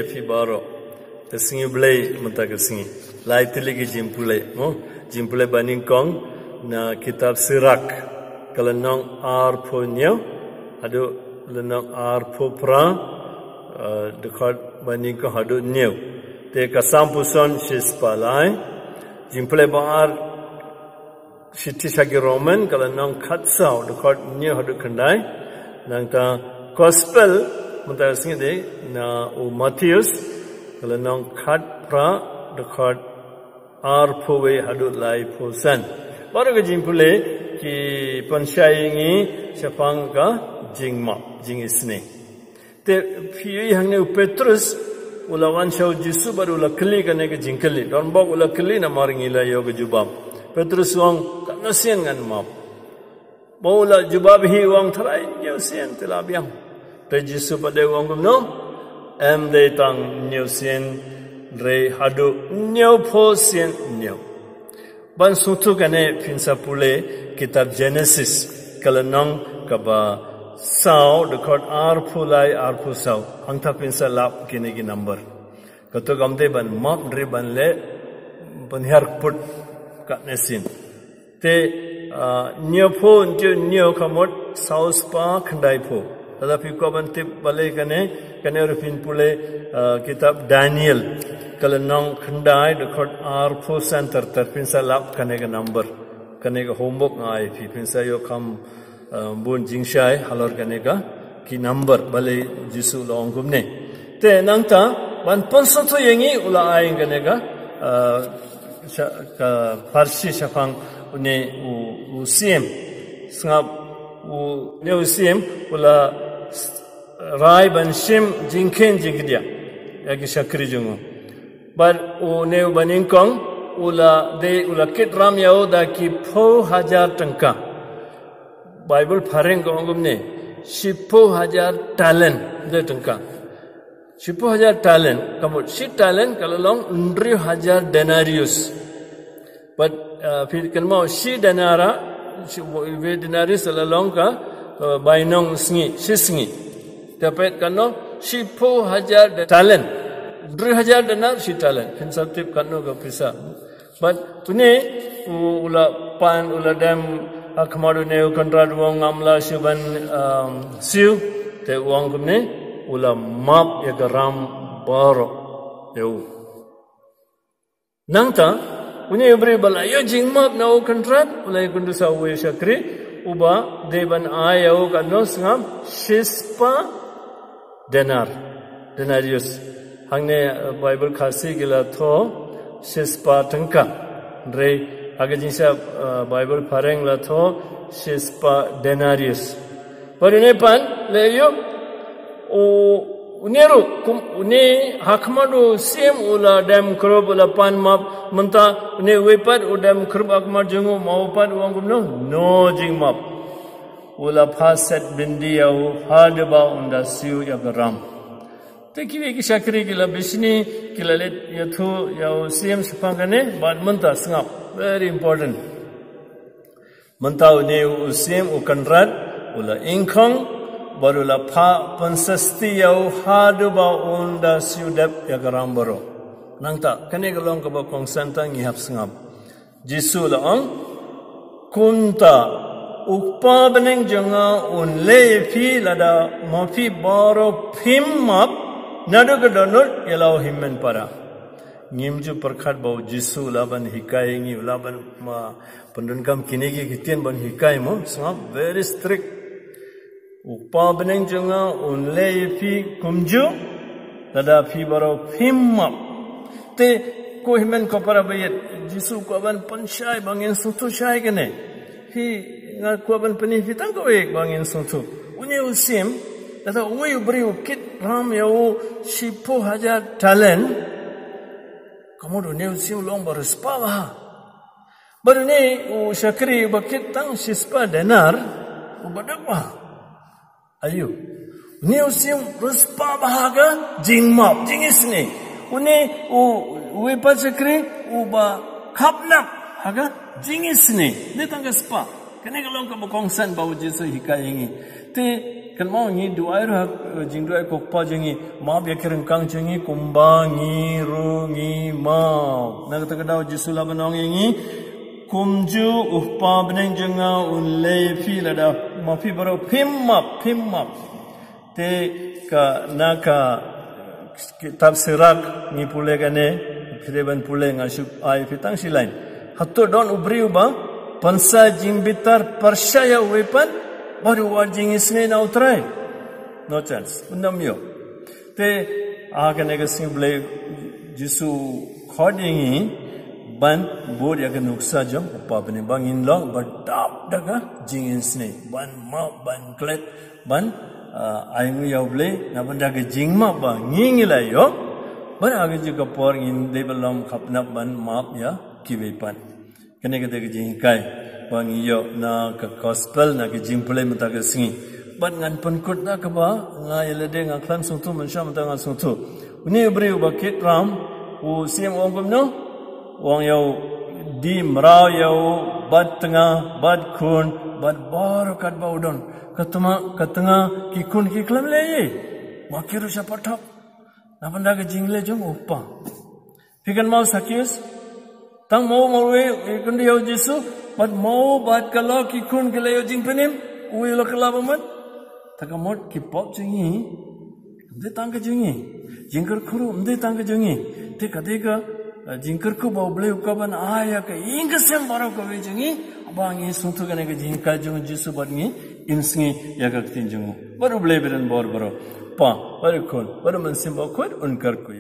epi baro kesingi belai mentah kesingi lai tiligi jimpule baning kong na kitab sirak kalenong arponyo adu lenong arpopra dekat baning kong adu new te kasampuson shispalai jimpule baar Siti Shagi Roman kalenong katsau dekat new adu kendai nangta gospel mentah kesingi de na Matthews kalau nong kat pra dekat arpowe hadut lai posan baru ke jimpule ki pensyayingi siapang ka jing isne te piye hangne Petrus ulawan shau jisu baru ula keli kane ke jingkeli don bok ula keli na maringi la yo ke jubab Petrus wang tak nasian ngan map baula jubab hi wang thalai yo sian telabiam te jisu pada wang no em de tang new sien re hadu new po sien new ban sutu kane pinsa pule kitab Genesis kalanong kaba sao dekat arpulai arpusau angta pinsa lap kini ki number kato gamde ban map re ban le banhar put kat nesin te new po new kamot sao spa khandai po tetapi ko ban tip balai kane rupin pule kitab Daniel kalenong khandai dekat arpo center terpinsa lap kane ke number kane ke homework ngai pi pinsa yo kam bun jingshai halor kane ka ki number balai jisu long gumne te nangta ban ponso to yengi ula ai kane ka farsi shafang une u sim sngap u ne sim ula rai ban shim jingken jingdia yagi shakri jungu bar u neu baning kong ula kit ram yao da ki 4000 tangka bible phareng ko ngumne 10000 talent de tangka 10000 talent kamu 10 talent kalau long 1000 denarius but fir kan mau 10 denara we denarius long ka bainong singi dapat kano 10000 talent 1000 dinar 10 talent konseptif kano ga pisa but tune ula pan ula dam akmadu ne kontrad wong amla shuban siu te wong gumne ula map ya garam baro eu nangta unye bri bala yo jing map na o kontrad ula kundu sa we shakri uba deban ayau kano sngam shispa denarius hangne bible khasi gila tho shispa tangka re agajinsa bible pareng la tho shispa denarius parine pan leyo o uneru uni hakmadu sim ula dam krob ula pan map menta uni wepat udam krob akmad jungu maupat wangum no jing map ula phaset bindi yau hadba unda siu yagaram tekiwe ki shakri kila bisni kila let yathu yau sim sapangane bad menta sngap very important menta uni usim ukanrat ula ingkhong barula pha pansasti yau hadba unda siu dap yagaram baro nangta kane galong ka ba kongsantang ihap sngap jisu laong kunta ukpa beneng janga unle phi lada mafi baro phimap nadu gadonur yelau himmen para ngimju perkhat bau jisu laban hikai ngi laban ma pendunkam kinegi kitien ban hikai mo sngap very strict ukpa beneng janga unle phi kumju lada phi baro phimap te ko himmen ko para bayet jisu ko ban panshai bangin sutu shai kene hi ngal ko ban pani fitang ko ek bangin sutu unye usim lada uwe ubri ukit ram yau 10000 talent kamu ne usim long baru spa baru ne u shakri bakit tang shispa denar ubadak ayo ne usim ruspa bahaga jingmap jingisne une uwe pa shakri uba khapnap haga jingisne ne tang spa kene kalong ka bokong san bau Jesu hikai ngi te kan mau ngi duai ra jing duai kok pa jingi ma bia kereng kang jingi kumba ngi ru ngi ma na ta ka Jesu la banong ngi kumju upa beneng jenga unle fi la da ma fi baro phim map te ka na ka kitab sirak ni pule gane Fireban pule ngasuk ai fitang silain hatto don ubriu ba pansa jimbitar percaya wepan baru wajing isne na utrai no chance undamyo te akan ega simple Jesu khadingi ban bod ya nuksa jom upa bane bangin long badap daga jing isne ban ma ban klet ban aingu yauble na banda ke jing ma ba ngingila yo ban age juga por in develop khapna ban map ya kiwepan kene ke de jing kai bang yo na ka gospel na ke jing play mata ke singi ban ngan penkut na ka ba ngai lede nga klan sungtu mensha mata nga sungtu uni breu ba kit ram u sim ong gum no wang yo di mra yo bat tanga bat khun bat bar kat ba udon katanga ki kun ki klam le ye makiru sapathap na banda ke jingle jom upa fikan mau sakius tang mau we kun dia Jesu bat mau bat kalau ki kun ke le jing penim ui lo kala bamat takamot ki pop jingi de tang ke jingi jingkar khuru de tang ke jingi te kadega jingkar ku bau ble ukaban aya ka ingasem baro ko we jingi abangi sungtu gane ke jing ka jung Jesu bat ngi imsngi yagak tin jungu baru ble beren bor baro pa baru kun baru mansim ba khod unkar ko